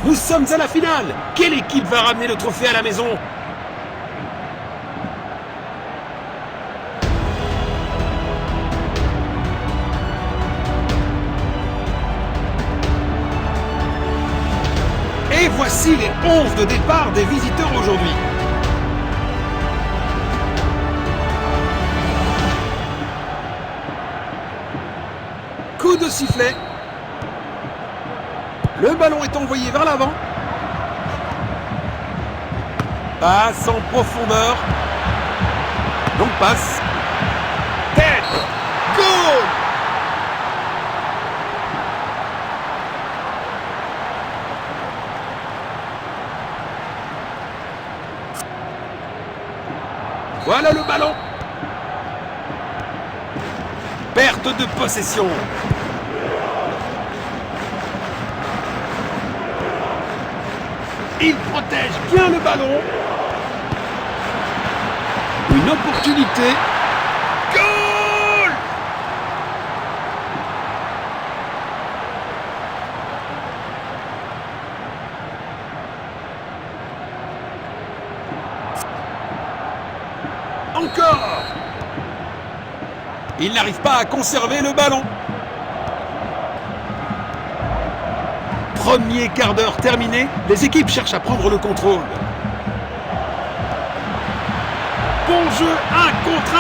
Nous sommes à la finale. Quelle équipe va ramener le trophée à la maison? Et voici les 11 de départ des visiteurs aujourd'hui. Coup de sifflet. Le ballon est envoyé vers l'avant. Passe en profondeur. Longue passe. Tête. Goal. Voilà le ballon. Perte de possession. Il protège bien le ballon. Une opportunité. Goal! Encore! Il n'arrive pas à conserver le ballon. Premier quart d'heure terminé, les équipes cherchent à prendre le contrôle. Bon jeu, 1 contre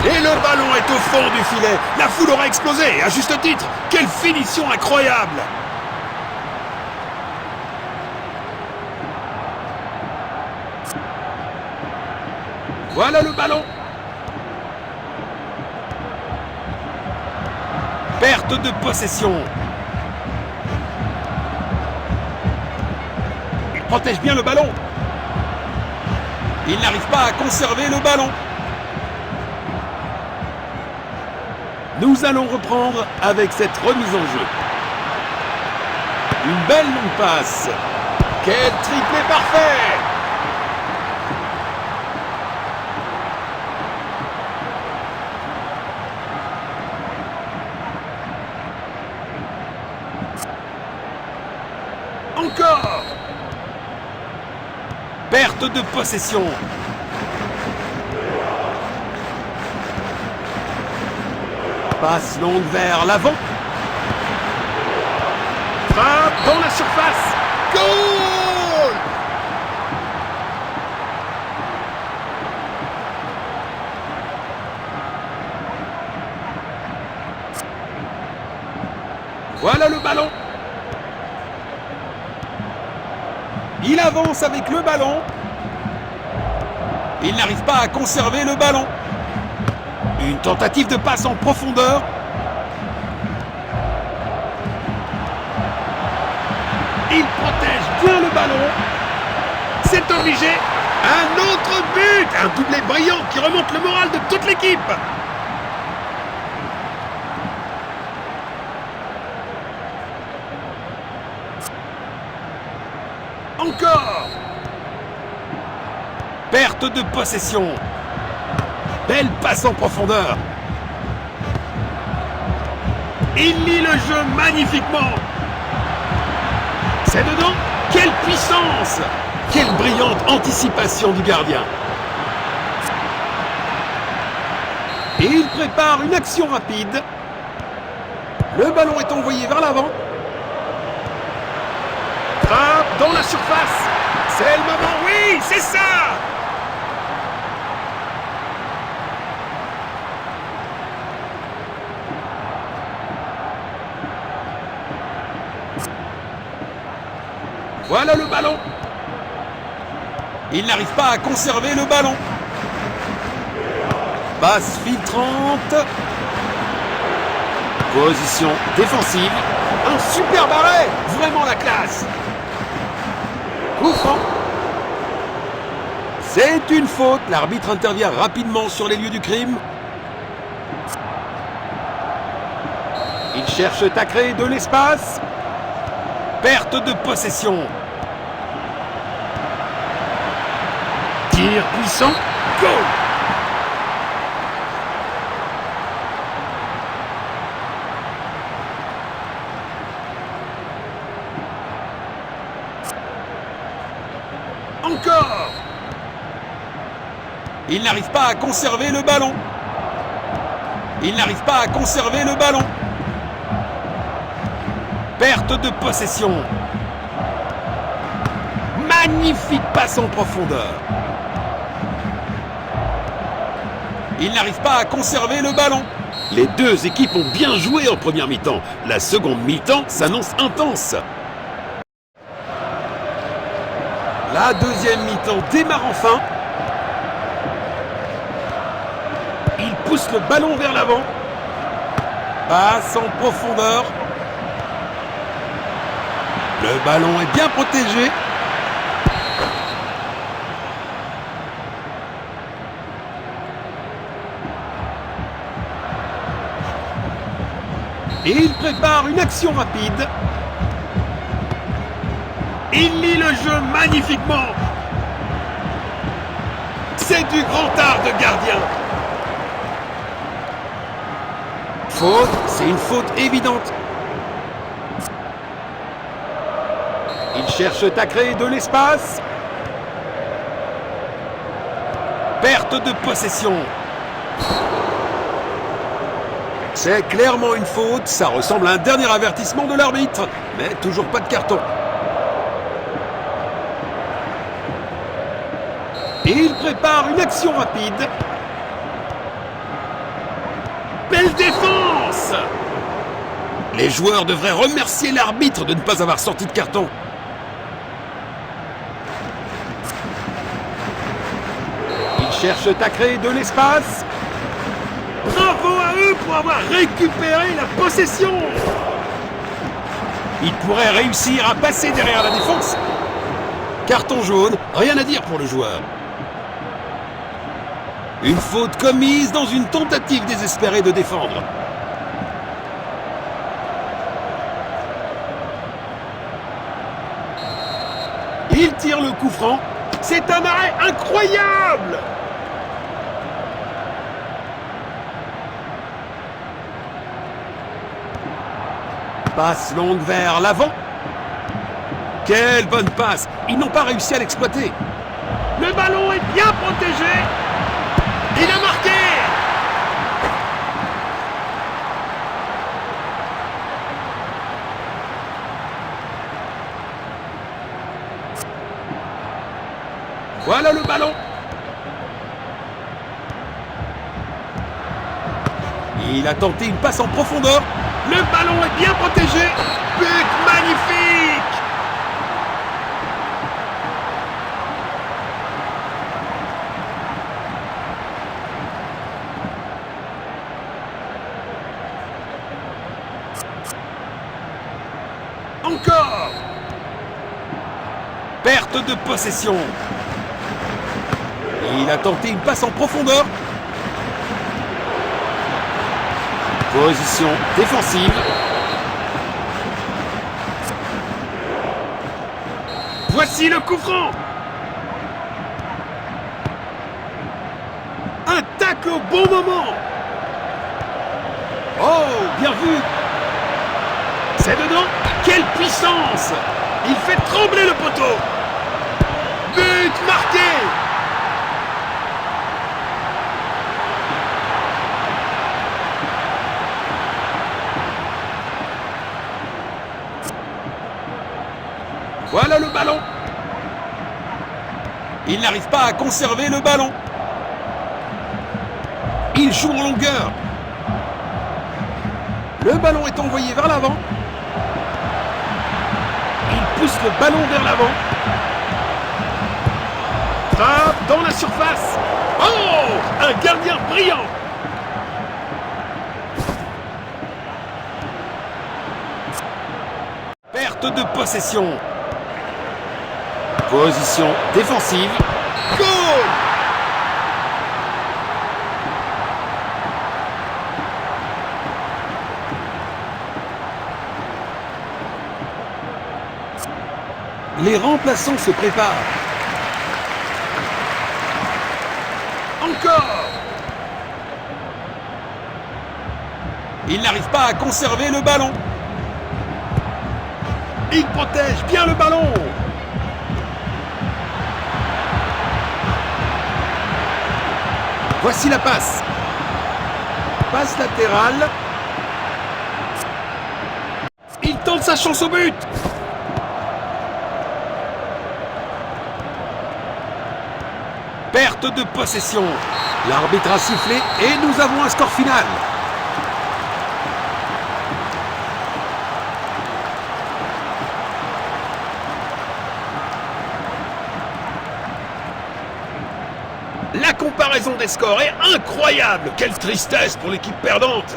1. Et le ballon est au fond du filet. La foule aura explosé, à juste titre. Quelle finition incroyable! Voilà le ballon. Perte de possession. Il protège bien le ballon. Il n'arrive pas à conserver le ballon. Nous allons reprendre avec cette remise en jeu. Une belle longue passe. Quel triplé parfait! Encore! Perte de possession. Passe longue vers l'avant. Frappe dans la surface. Goal! Voilà le ballon. Il avance avec le ballon. Il n'arrive pas à conserver le ballon. Une tentative de passe en profondeur. Il protège bien le ballon. C'est obligé. Un autre but. Un doublé brillant qui remonte le moral de toute l'équipe. Encore. Perte de possession. Belle passe en profondeur. Il lit le jeu magnifiquement. C'est dedans. Quelle puissance! Quelle brillante anticipation du gardien. Et il prépare une action rapide. Le ballon est envoyé vers l'avant. Frappe dans la surface. C'est le moment. Oui, c'est ça! Voilà le ballon. Il n'arrive pas à conserver le ballon. Passe filtrante. Position défensive. Un super arrêt. Vraiment la classe. Coup franc. C'est une faute. L'arbitre intervient rapidement sur les lieux du crime. Il cherche à créer de l'espace. Perte de possession. Tir puissant. Goal! Encore. Il n'arrive pas à conserver le ballon. Il n'arrive pas à conserver le ballon. Perte de possession. Magnifique passe en profondeur. Il n'arrive pas à conserver le ballon. Les deux équipes ont bien joué en première mi-temps. La seconde mi-temps s'annonce intense. La deuxième mi-temps démarre enfin. Il pousse le ballon vers l'avant. Passe en profondeur. Le ballon est bien protégé. Et il prépare une action rapide. Il lit le jeu magnifiquement. C'est du grand art de gardien. Faute, c'est une faute évidente. Ils cherchent à créer de l'espace. Perte de possession. C'est clairement une faute, ça ressemble à un dernier avertissement de l'arbitre, mais toujours pas de carton. Et il prépare une action rapide. Belle défense! Les joueurs devraient remercier l'arbitre de ne pas avoir sorti de carton. Ils cherchent à créer de l'espace. Bravo à eux pour avoir récupéré la possession. Ils pourraient réussir à passer derrière la défense. Carton jaune, rien à dire pour le joueur. Une faute commise dans une tentative désespérée de défendre. Il tire le coup franc. C'est un arrêt incroyable! Passe longue vers l'avant. Quelle bonne passe! Ils n'ont pas réussi à l'exploiter. Le ballon est bien protégé. Il a marqué! Voilà le ballon. Il a tenté une passe en profondeur. Le ballon est bien protégé. But magnifique! Encore! Perte de possession. Il a tenté une passe en profondeur. Position défensive. Voici le coup franc. Un tacle au bon moment. Oh, bien vu. C'est dedans. Quelle puissance! Il fait trembler le poteau. But marqué. Voilà le ballon. Il n'arrive pas à conserver le ballon. Il joue en longueur. Le ballon est envoyé vers l'avant. Il pousse le ballon vers l'avant. Frappe dans la surface. Oh! Un gardien brillant. Perte de possession. Position défensive. Goal! Les remplaçants se préparent. Encore! Il n'arrive pas à conserver le ballon. Il protège bien le ballon. Voici la passe. Passe latérale. Il tente sa chance au but. Perte de possession. L'arbitre a sifflé et nous avons un score final. La comparaison des scores est incroyable. Quelle tristesse pour l'équipe perdante.